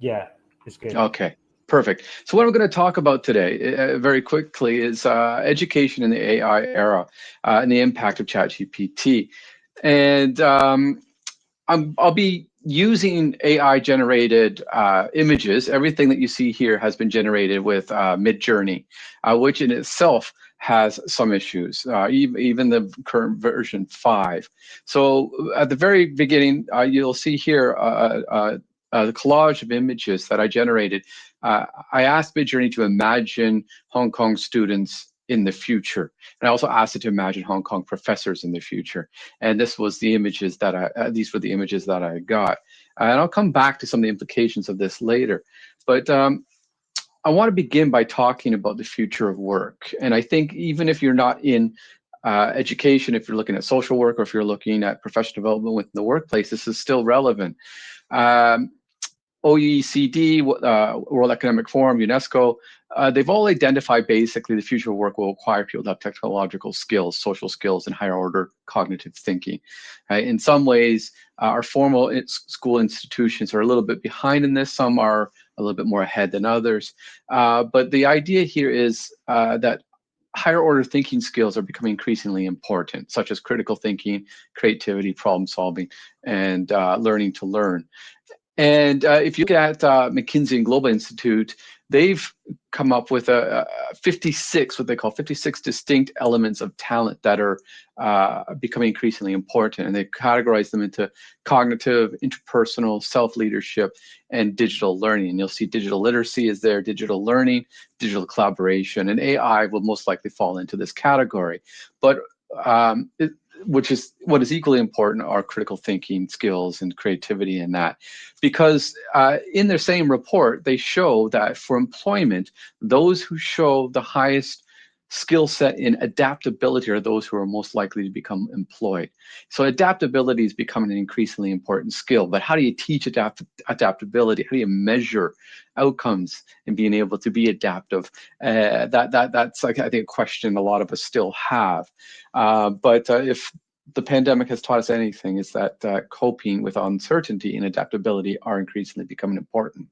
Yeah, it's good. Okay, perfect. So what I'm going to talk about today, very quickly, is education in the AI era and the impact of ChatGPT. And I'll be using AI generated images. Everything that you see here has been generated with Midjourney, which in itself has some issues, even the current version 5. So at the very beginning, you'll see here the collage of images that I generated. I asked Midjourney to imagine Hong Kong students in the future. And I also asked it to imagine Hong Kong professors in the future. And this was the images that these were the images that I got. And I'll come back to some of the implications of this later. But I want to begin by talking about the future of work. And I think even if you're not in education, if you're looking at social work, or if you're looking at professional development within the workplace, this is still relevant. OECD, World Economic Forum, UNESCO, they've all identified basically the future of work will require people to have technological skills, social skills, and higher order cognitive thinking. In some ways, our formal school institutions are a little bit behind in this. Some are a little bit more ahead than others. But the idea here is that higher order thinking skills are becoming increasingly important, such as critical thinking, creativity, problem solving, and learning to learn. And if you look at McKinsey and Global Institute, they've come up with 56, what they call 56 distinct elements of talent that are becoming increasingly important. And they categorize them into cognitive, interpersonal, self-leadership, and digital learning. And you'll see digital literacy is there, digital learning, digital collaboration, and AI will most likely fall into this category. But which is what is equally important are critical thinking skills and creativity in that. Because in their same report, they show that for employment, those who show the highest skill set in adaptability are those who are most likely to become employed. So adaptability is becoming an increasingly important skill, but how do you teach adaptability? How do you measure outcomes and being able to be adaptive? That's like, I think, a question a lot of us still have. But if the pandemic has taught us anything, is that coping with uncertainty and adaptability are increasingly becoming important.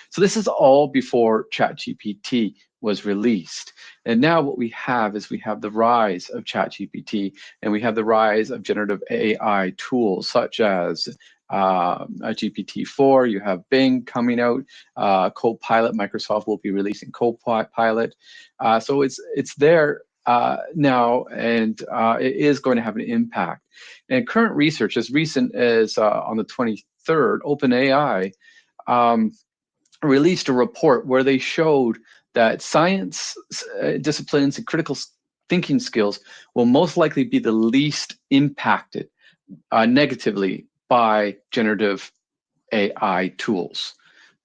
So this is all before ChatGPT was released. And now what we have is we have the rise of ChatGPT, and we have the rise of generative AI tools such as GPT-4, you have Bing coming out, Copilot, Microsoft will be releasing Copilot. So it's there now, and it is going to have an impact. And current research, as recent as on the 23rd, OpenAI released a report where they showed that science disciplines and critical thinking skills will most likely be the least impacted negatively by generative AI tools,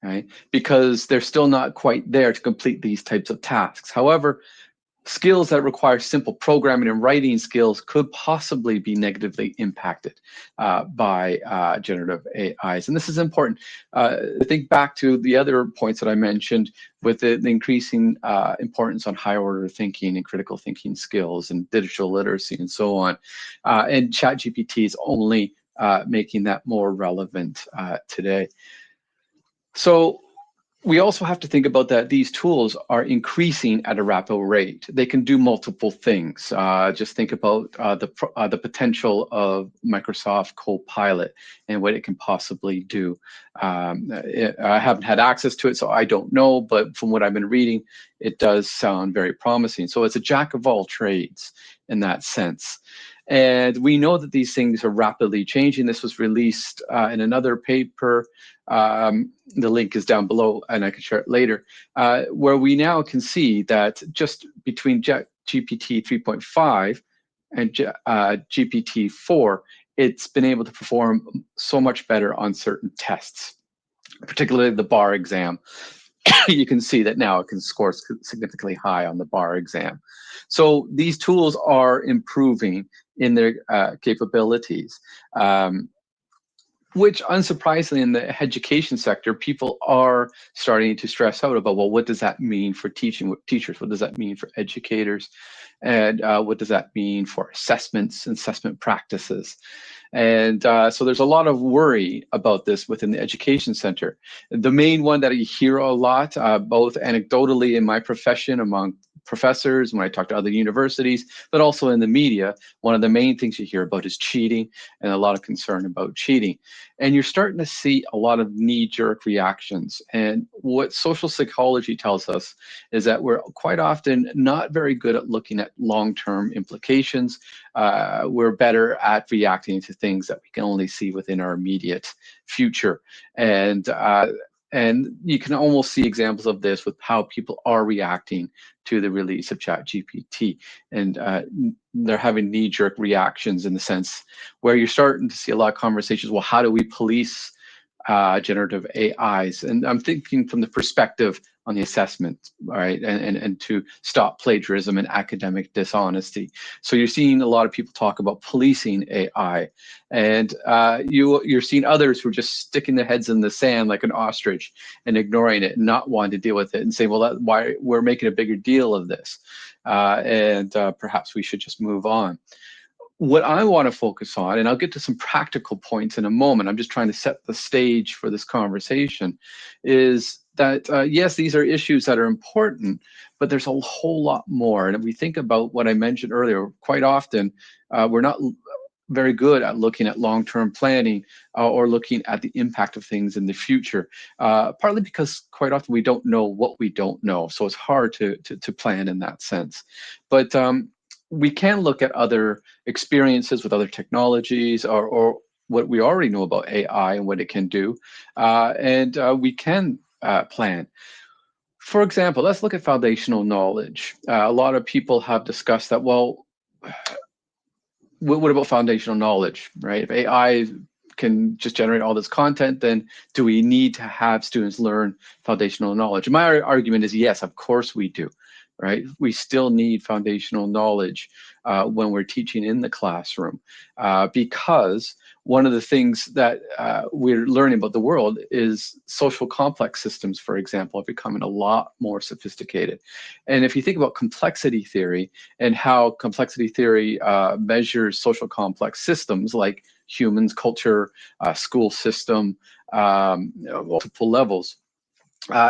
right? Because they're still not quite there to complete these types of tasks. However, skills that require simple programming and writing skills could possibly be negatively impacted by generative AIs. And this is important. Think back to the other points that I mentioned with the increasing importance on higher order thinking and critical thinking skills and digital literacy and so on. And ChatGPT is only making that more relevant today. So we also have to think about that these tools are increasing at a rapid rate. They can do multiple things. Just think about the potential of Microsoft Copilot and what it can possibly do. I haven't had access to it, so I don't know, but from what I've been reading, it does sound very promising. So it's a jack of all trades in that sense. And we know that these things are rapidly changing. This was released in another paper. The link is down below, and I can share it later, where we now can see that just between GPT 3.5 and GPT-4, it's been able to perform so much better on certain tests, particularly the bar exam. You can see that now it can score significantly high on the bar exam. So these tools are improving in their capabilities, which unsurprisingly in the education sector, people are starting to stress out about, well, what does that mean for teachers? What does that mean for educators? And what does that mean for assessments and assessment practices? And so there's a lot of worry about this within the education center. The main one that I hear a lot, both anecdotally in my profession among professors, when I talk to other universities, but also in the media, one of the main things you hear about is cheating, and a lot of concern about cheating. And you're starting to see a lot of knee-jerk reactions. And what social psychology tells us is that we're quite often not very good at looking at long-term implications. We're better at reacting to things that we can only see within our immediate future. And you can almost see examples of this with how people are reacting to the release of ChatGPT. And they're having knee-jerk reactions in the sense where you're starting to see a lot of conversations, well, how do we police generative AIs? And I'm thinking from the perspective on the assessment, right, and to stop plagiarism and academic dishonesty. So you're seeing a lot of people talk about policing AI, and you're seeing others who are just sticking their heads in the sand like an ostrich and ignoring it, and not wanting to deal with it, and saying, well, that's why we're making a bigger deal of this, and perhaps we should just move on. What I want to focus on, and I'll get to some practical points in a moment, I'm just trying to set the stage for this conversation, is that yes, these are issues that are important, but there's a whole lot more. And if we think about what I mentioned earlier, quite often we're not very good at looking at long-term planning or looking at the impact of things in the future, partly because quite often we don't know what we don't know. So it's hard to plan in that sense. But we can look at other experiences with other technologies, or what we already know about AI and what it can do, and we can plan. For example, let's look at foundational knowledge. A lot of people have discussed that, well, what about foundational knowledge, right? If AI can just generate all this content, then do we need to have students learn foundational knowledge? And my argument is yes, of course we do, right? We still need foundational knowledge when we're teaching in the classroom, because one of the things that we're learning about the world is social complex systems, for example, are becoming a lot more sophisticated. And if you think about complexity theory and how complexity theory measures social complex systems like humans, culture, school system, multiple levels,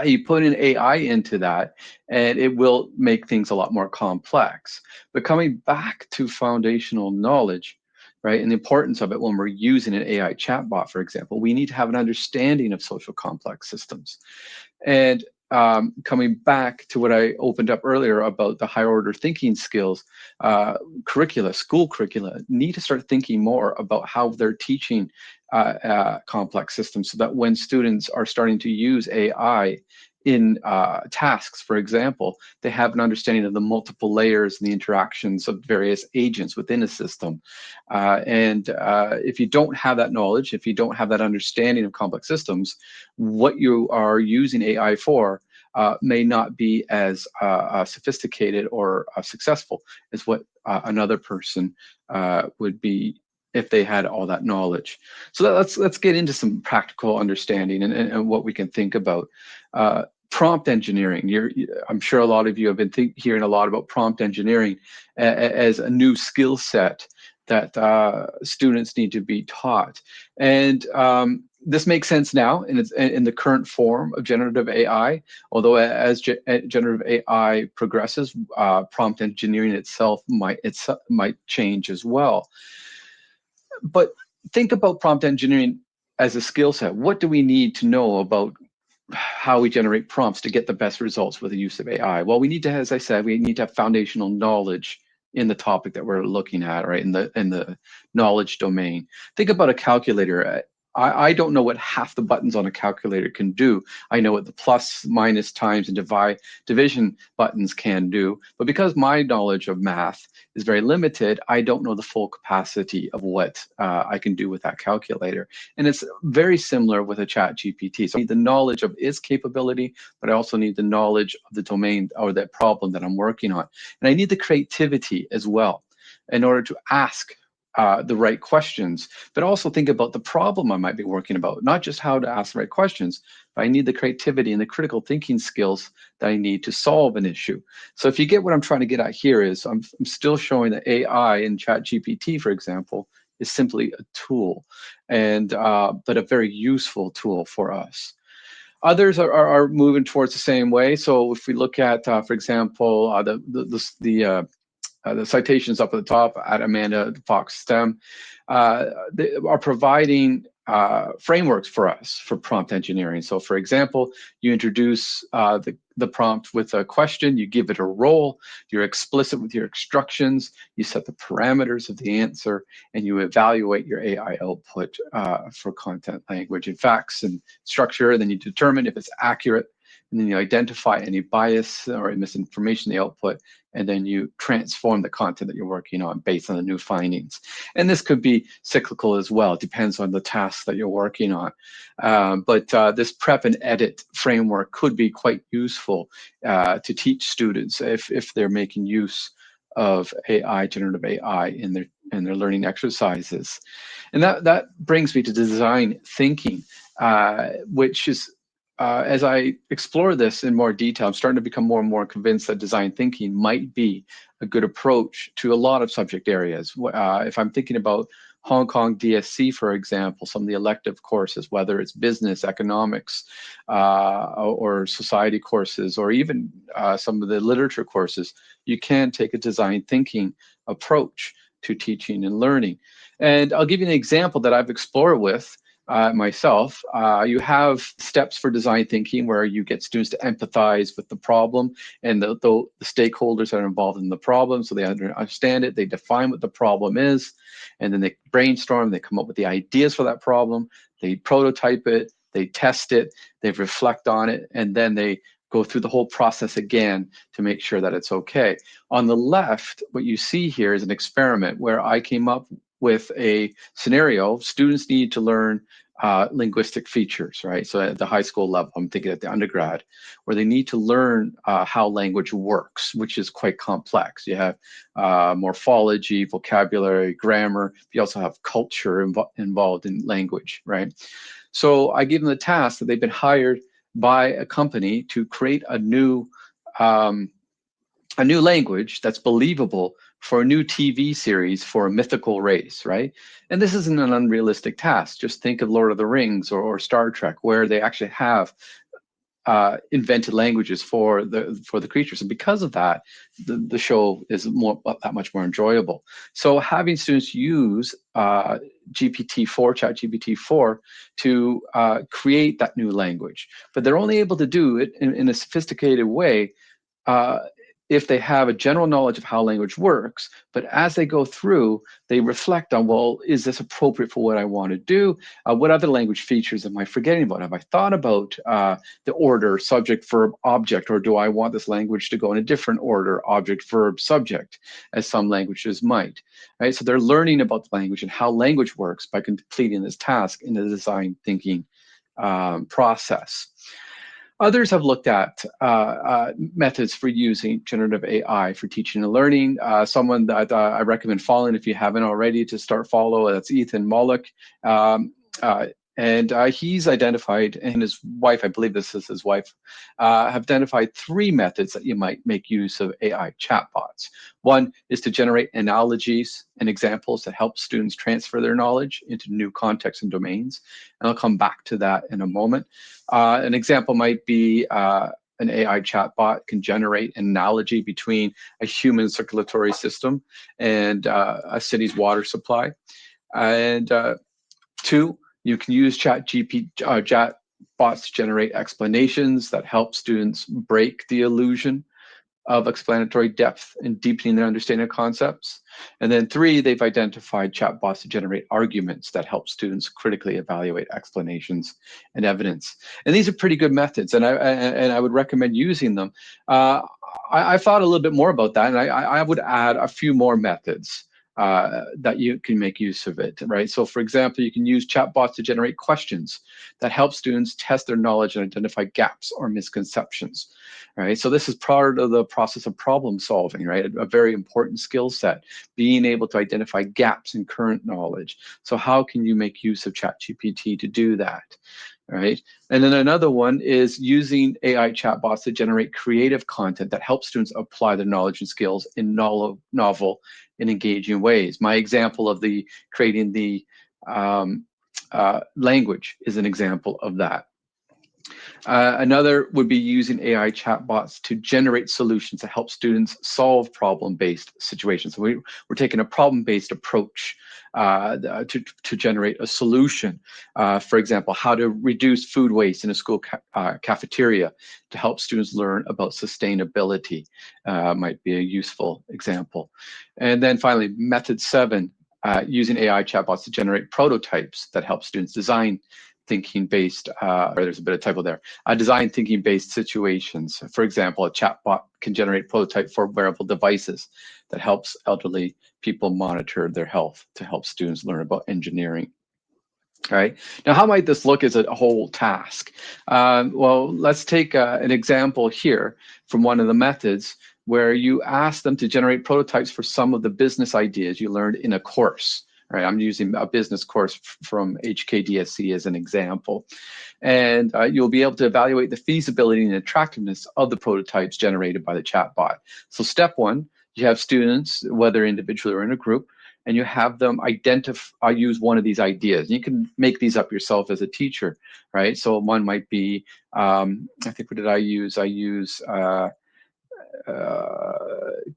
you put an AI into that, and it will make things a lot more complex. But coming back to foundational knowledge, right, and the importance of it when we're using an AI chatbot, for example, we need to have an understanding of social complex systems. And coming back to what I opened up earlier about the higher order thinking skills, curricula, school curricula need to start thinking more about how they're teaching complex systems, so that when students are starting to use AI in tasks, for example, they have an understanding of the multiple layers and the interactions of various agents within a system. And if you don't have that knowledge, if you don't have that understanding of complex systems, what you are using AI for may not be as sophisticated or successful as what another person would be if they had all that knowledge. So let's get into some practical understanding and what we can think about. Prompt engineering. I'm sure a lot of you have been hearing a lot about prompt engineering as a new skill set that students need to be taught. And this makes sense now in the current form of generative AI, although as generative AI progresses, prompt engineering itself might change as well. But think about prompt engineering as a skill set. What do we need to know about how we generate prompts to get the best results with the use of AI? Well, we need to, as I said, we need to have foundational knowledge in the topic that we're looking at, right? In the knowledge domain. Think about a calculator. I don't know what half the buttons on a calculator can do. I know what the plus, minus, times, and division buttons can do. But because my knowledge of math is very limited, I don't know the full capacity of what I can do with that calculator. And it's very similar with a ChatGPT. So I need the knowledge of its capability, but I also need the knowledge of the domain or that problem that I'm working on. And I need the creativity as well in order to ask the right questions, but also think about the problem I might be working about, not just how to ask the right questions, but I need the creativity and the critical thinking skills that I need to solve an issue. So if you get what I'm trying to get at here is I'm still showing that AI and ChatGPT, for example, is simply a tool, and but a very useful tool for us. Others are moving towards the same way. So if we look at, for example, the citations up at the top at Amanda Fox STEM, they are providing frameworks for us for prompt engineering. So for example, you introduce the prompt with a question, you give it a role, you're explicit with your instructions, you set the parameters of the answer, and you evaluate your AI output for content, language, and facts and structure, and then you determine if it's accurate, and then you identify any bias or misinformation in the output, and then you transform the content that you're working on based on the new findings. And this could be cyclical as well. It depends on the task that you're working on. But this prep and edit framework could be quite useful to teach students if they're making use of AI, generative AI, in their learning exercises. And that brings me to design thinking, which is, as I explore this in more detail, I'm starting to become more and more convinced that design thinking might be a good approach to a lot of subject areas. If I'm thinking about Hong Kong DSC, for example, some of the elective courses, whether it's business, economics, or society courses, or even some of the literature courses, you can take a design thinking approach to teaching and learning. And I'll give you an example that I've explored with myself. You have steps for design thinking where you get students to empathize with the problem and the stakeholders that are involved in the problem, so they understand it, they define what the problem is, and then they brainstorm, they come up with the ideas for that problem, they prototype it, they test it, they reflect on it, and then they go through the whole process again to make sure that it's okay. On the left, what you see here is an experiment where I came up with a scenario. Students need to learn linguistic features, right? So at the high school level, I'm thinking at the undergrad, where they need to learn how language works, which is quite complex. You have morphology, vocabulary, grammar. You also have culture involved in language, right? So I give them the task that they've been hired by a company to create a new language that's believable for a new TV series for a mythical race, right? And this isn't an unrealistic task. Just think of Lord of the Rings or Star Trek, where they actually have invented languages for the creatures, and because of that, the show is that much more enjoyable. So having students use ChatGPT-4 to create that new language, but they're only able to do it in a sophisticated way if they have a general knowledge of how language works. But as they go through, they reflect on, well, is this appropriate for what I want to do? What other language features am I forgetting about? Have I thought about the order, subject, verb, object, or do I want this language to go in a different order, object, verb, subject, as some languages might, right? So they're learning about the language and how language works by completing this task in the design thinking process. Others have looked at methods for using generative AI for teaching and learning. Someone that I recommend following, if you haven't already, to start follow, that's Ethan Mollick. And he's identified, and his wife, I believe this is his wife, have identified 3 methods that you might make use of AI chatbots. One is to generate analogies and examples that help students transfer their knowledge into new contexts and domains. And I'll come back to that in a moment. An example might be an AI chatbot can generate an analogy between a human circulatory system and a city's water supply. And 2, you can use chatbots to generate explanations that help students break the illusion of explanatory depth and deepening their understanding of concepts. And then 3, they've identified chatbots to generate arguments that help students critically evaluate explanations and evidence. And these are pretty good methods, and I would recommend using them. I thought a little bit more about that, and I would add a few more methods that you can make use of it, right? So for example, you can use chatbots to generate questions that help students test their knowledge and identify gaps or misconceptions, right? So this is part of the process of problem solving, right? A very important skill set, being able to identify gaps in current knowledge. So how can you make use of ChatGPT to do that? Right. And then another one is using AI chatbots to generate creative content that helps students apply their knowledge and skills in novel in engaging ways. My example of the creating the language is an example of that. Another would be using AI chatbots to generate solutions to help students solve problem-based situations. So we're taking a problem-based approach to generate a solution. For example, how to reduce food waste in a school cafeteria to help students learn about sustainability might be a useful example. And then finally, method 7, using AI chatbots to generate prototypes that help students design thinking-based, or there's a bit of typo there, design thinking-based situations. For example, a chatbot can generate prototype for wearable devices that helps elderly people monitor their health to help students learn about engineering. All right. Now, how might this look as a whole task? Well, let's take an example here from one of the methods where you ask them to generate prototypes for some of the business ideas you learned in a course. Right, I'm using a business course from HKDSC as an example. And you'll be able to evaluate the feasibility and attractiveness of the prototypes generated by the chatbot. So step 1, you have students, whether individually or in a group, and you have them use one of these ideas. You can make these up yourself as a teacher, right? So one might be, I think, what did I use? I use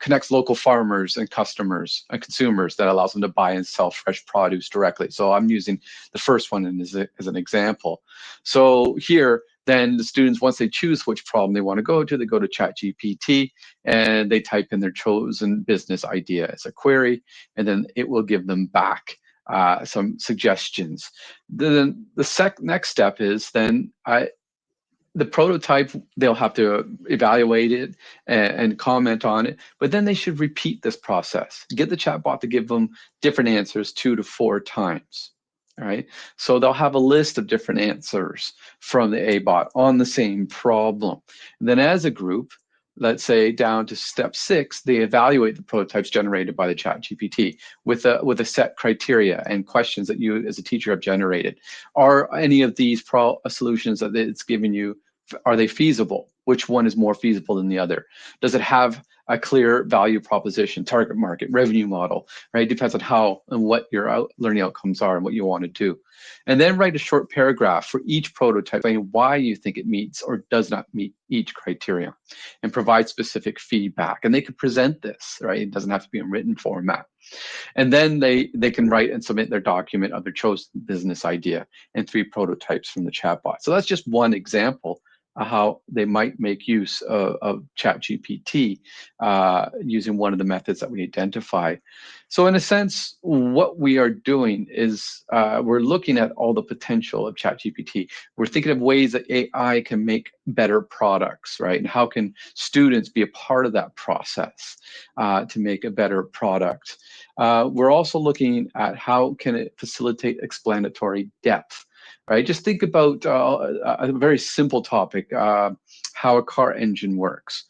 connects local farmers and customers and consumers that allows them to buy and sell fresh produce directly. So I'm using the first one as an example. So here, then the students, once they choose which problem they want to go to, they go to ChatGPT and they type in their chosen business idea as a query, and then it will give them back some suggestions. Then the next step is then the prototype, they'll have to evaluate it and comment on it, but then they should repeat this process. Get the chatbot to give them different answers 2 to 4 times. All right, so they'll have a list of different answers from the A-bot on the same problem. And then as a group, let's say down to step 6, they evaluate the prototypes generated by the ChatGPT with a set criteria and questions that you as a teacher have generated. Are any of these solutions that it's given you, are they feasible? Which one is more feasible than the other? Does it have a clear value proposition, target market, revenue model, right? It depends on how and what your learning outcomes are and what you want to do. And then write a short paragraph for each prototype saying why you think it meets or does not meet each criteria, and provide specific feedback. And they can present this, right? It doesn't have to be in written format. And then they can write and submit their document of their chosen business idea and 3 prototypes from the chatbot. So that's just one example of how they might make use of ChatGPT using one of the methods that we identify. So in a sense, what we are doing is we're looking at all the potential of ChatGPT. We're thinking of ways that AI can make better products, right? And how can students be a part of that process to make a better product? We're also looking at how can it facilitate explanatory depth, right? Just think about a very simple topic, how a car engine works.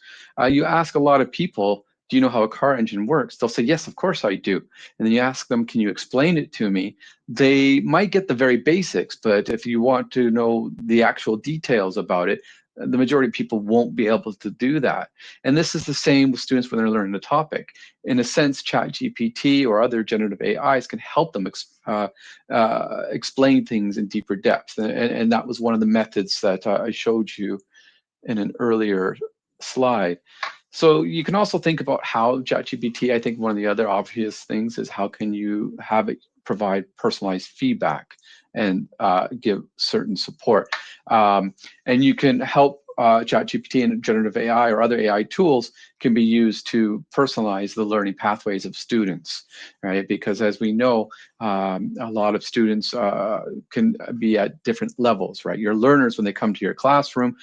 You ask a lot of people, do you know how a car engine works? They'll say, yes, of course I do. And then you ask them, can you explain it to me? They might get the very basics, but if you want to know the actual details about it, the majority of people won't be able to do that. And this is the same with students when they're learning the topic. In a sense, ChatGPT or other generative AIs can help them explain things in deeper depth. And that was one of the methods that I showed you in an earlier slide. So you can also think about how ChatGPT, I think one of the other obvious things is how can you have it provide personalized feedback and give certain support. And you can help ChatGPT and generative AI or other AI tools can be used to personalize the learning pathways of students, right? Because as we know, a lot of students can be at different levels, right? Your learners, when they come to your classroom,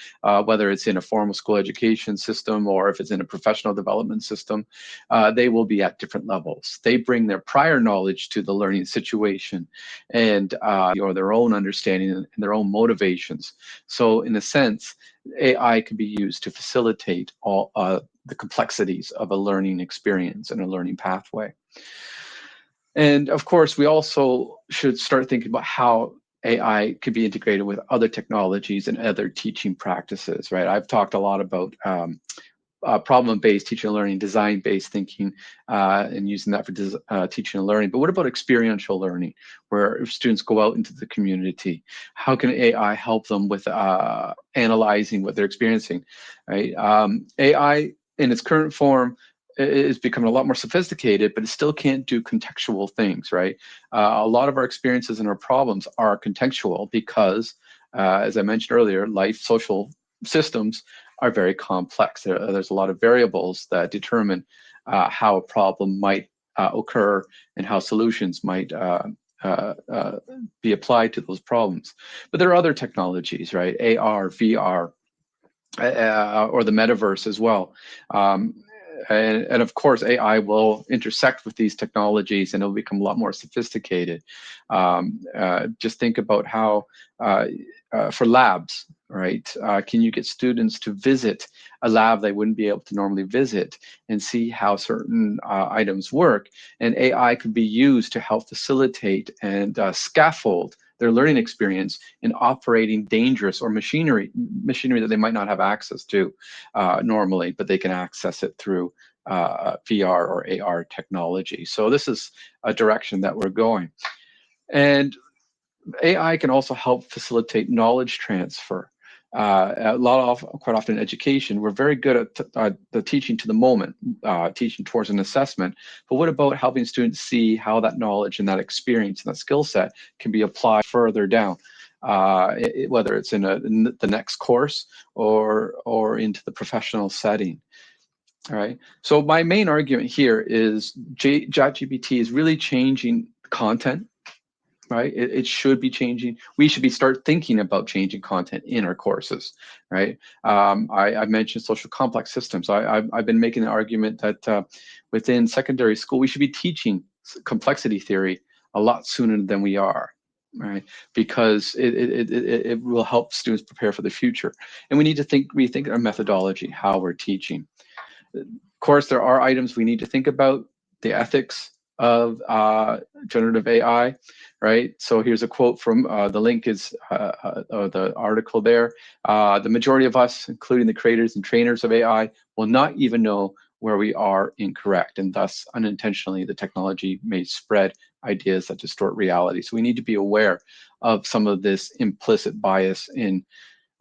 whether it's in a formal school education system or if it's in a professional development system, they will be at different levels. They bring their prior knowledge to the learning situation and or their own understanding and their own motivations. So in a sense, AI can be used to facilitate all the complexities of a learning experience and a learning pathway. And of course, we also should start thinking about how AI could be integrated with other technologies and other teaching practices, right? I've talked a lot about problem-based teaching and learning, design-based thinking, and using that for teaching and learning. But what about experiential learning, where students go out into the community? How can AI help them with analyzing what they're experiencing, right? AI in its current form is becoming a lot more sophisticated, but it still can't do contextual things, right? A lot of our experiences and our problems are contextual because, as I mentioned earlier, life, social systems are very complex. There's a lot of variables that determine how a problem might occur and how solutions might be applied to those problems. But there are other technologies, right? AR, VR, or the metaverse as well. And of course, AI will intersect with these technologies and it'll become a lot more sophisticated. Just think about how, for labs, right? Can you get students to visit a lab they wouldn't be able to normally visit and see how certain items work? And AI could be used to help facilitate and scaffold their learning experience in operating dangerous or machinery that they might not have access to normally, but they can access it through VR or AR technology. So this is a direction that we're going. And AI can also help facilitate knowledge transfer. Quite often in education, we're very good at the teaching to the moment, teaching towards an assessment. But what about helping students see how that knowledge and that experience and that skill set can be applied further down, whether it's in the next course or into the professional setting? All right. So my main argument here is ChatGPT is really changing content. Right, it should be changing. We should start thinking about changing content in our courses, right? I mentioned social complex systems. I've been making the argument that within secondary school, we should be teaching complexity theory a lot sooner than we are, right? Because it will help students prepare for the future. And we need to rethink our methodology, how we're teaching. Of course, there are items we need to think about, the ethics of generative AI, right? So here's a quote from the link is the article there. The majority of us, including the creators and trainers of AI, will not even know where we are incorrect, and thus unintentionally the technology may spread ideas that distort reality. So we need to be aware of some of this implicit bias in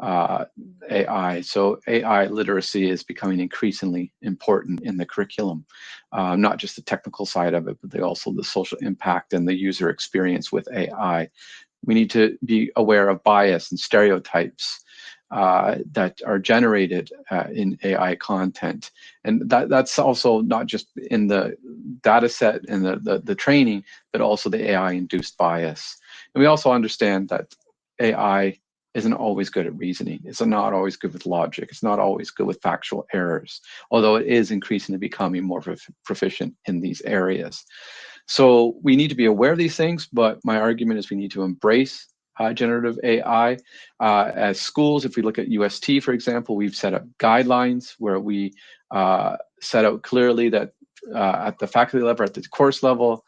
AI. So AI literacy is becoming increasingly important in the curriculum, not just the technical side of it, but also the social impact and the user experience with AI. We need to be aware of bias and stereotypes that are generated in AI content. And that's also not just in the data set and the training, but also the AI-induced bias. And we also understand that AI isn't always good at reasoning. It's not always good with logic. It's not always good with factual errors, although it is increasingly becoming more proficient in these areas. So we need to be aware of these things, but my argument is we need to embrace generative AI. As schools, if we look at UST, for example, we've set up guidelines where we set out clearly that at the faculty level, at the course level,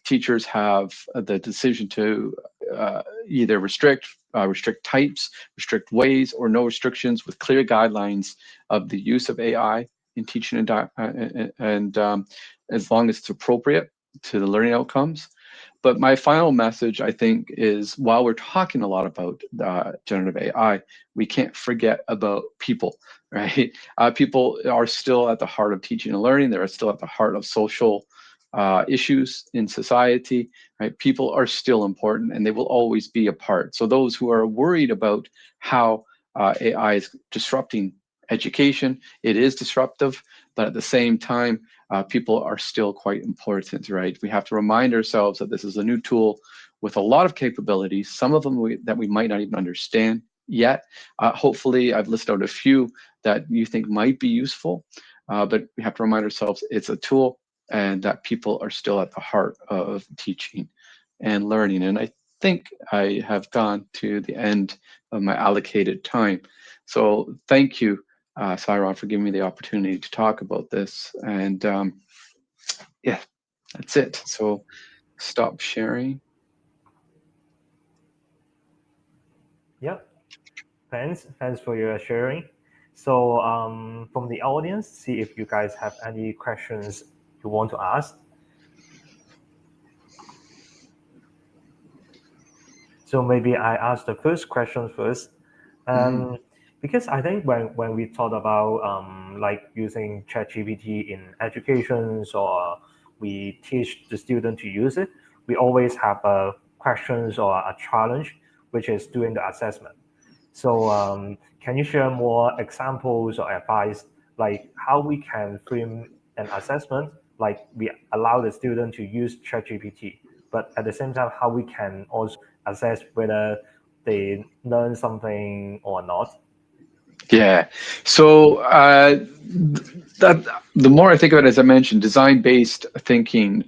teachers have the decision to either restrict types, restrict ways, or no restrictions with clear guidelines of the use of AI in teaching and as long as it's appropriate to the learning outcomes. But my final message, I think, is while we're talking a lot about generative AI, we can't forget about people, right? People are still at the heart of teaching and learning. They're still at the heart of social issues in society, right? People are still important and they will always be a part. So those who are worried about how AI is disrupting education, it is disruptive, but at the same time, people are still quite important, right? We have to remind ourselves that this is a new tool with a lot of capabilities, some of them that we might not even understand yet. Hopefully, I've listed out a few that you think might be useful, but we have to remind ourselves it's a tool and that people are still at the heart of teaching and learning. And I think I have gone to the end of my allocated time. So thank you, Cyron, for giving me the opportunity to talk about this. And yeah, that's it. So stop sharing. Yep. Thanks for your sharing. So from the audience, see if you guys have any questions you want to ask. So maybe I ask the first question first. Because I think when we talk about like using ChatGPT in educations or we teach the student to use it, we always have questions or a challenge, which is doing the assessment. So can you share more examples or advice, like how we can frame an assessment, like we allow the student to use ChatGPT, but at the same time, how we can also assess whether they learn something or not? Yeah. So that the more I think of it, as I mentioned, design-based thinking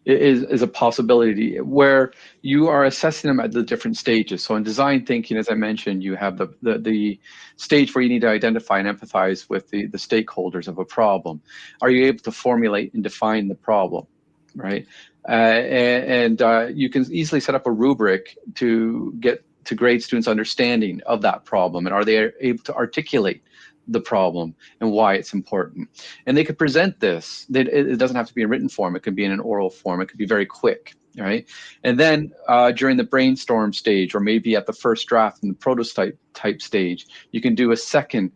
is a possibility where you are assessing them at the different stages. So in design thinking, as I mentioned, you have the stage where you need to identify and empathize with the stakeholders of a problem. Are you able to formulate and define the problem, right? You can easily set up a rubric to get to grade students' understanding of that problem, and are they able to articulate the problem and why it's important. And they could present this. It doesn't have to be in written form. It could be in an oral form. It could be very quick, right? And then during the brainstorm stage, or maybe at the first draft in the prototype type stage, you can do a second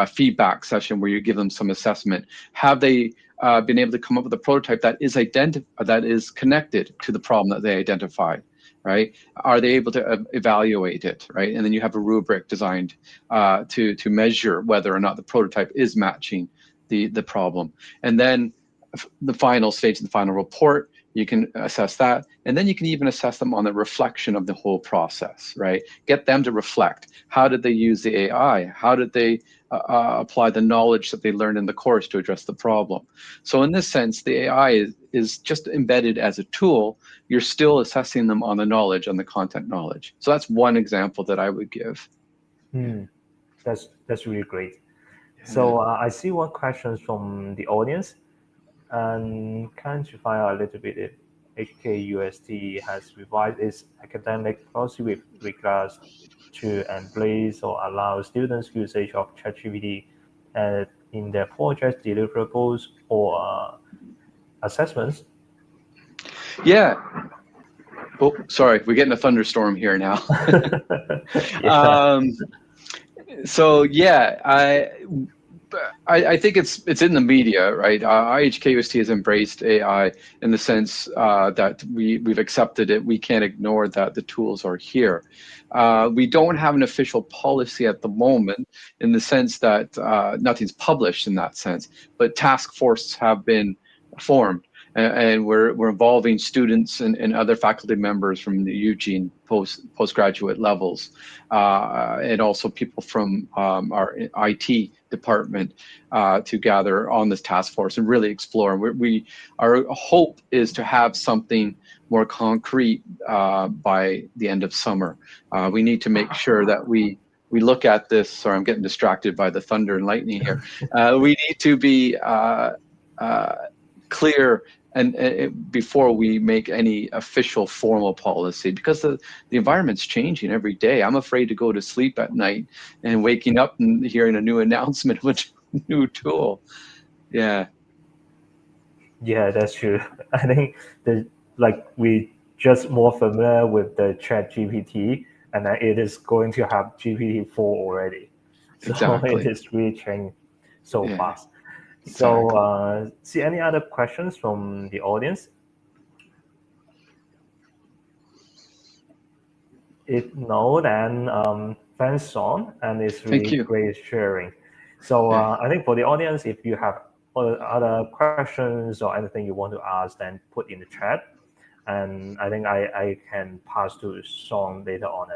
feedback session where you give them some assessment. Have they been able to come up with a prototype that is connected to the problem that they identified? Right? Are they able to evaluate it? Right? And then you have a rubric designed to measure whether or not the prototype is matching the problem. And then the final stage, the final report, you can assess that. And then you can even assess them on the reflection of the whole process, right? Get them to reflect. How did they use the AI? How did they apply the knowledge that they learned in the course to address the problem? So in this sense, the AI is just embedded as a tool. You're still assessing them on the knowledge, on the content knowledge. So that's one example that I would give. That's really great. So I see one question from the audience, and can't you find out a little bit if HKUST has revised its academic policy with regards to embrace or allow students usage of ChatGPT in their project deliverables or assessments? Yeah. Oh, sorry, we're getting a thunderstorm here now. Yeah. So yeah, I think it's in the media, right? IHKUST has embraced AI in the sense that we've accepted it. We can't ignore that the tools are here. We don't have an official policy at the moment in the sense that nothing's published in that sense, but task forces have been formed. And we're involving students and other faculty members from the UG and postgraduate levels, and also people from our IT department to gather on this task force and really explore. Our hope is to have something more concrete by the end of summer. We need to make sure that we look at this. Sorry, I'm getting distracted by the thunder and lightning here. We need to be clear and before we make any official formal policy, because the environment's changing every day. I'm afraid to go to sleep at night and waking up and hearing a new announcement of a new tool. Yeah. Yeah, that's true. I think we just more familiar with the Chat GPT, and then it is going to have GPT-4 already. So it Exactly. is really changing so Yeah, fast. So exactly. see any other questions from the audience? If no, then thanks, Sean, and it's Thank really you. great sharing. So Yeah. I think for the audience, if you have other questions or anything you want to ask, then put in the chat, and I think I can pass to Sean later on.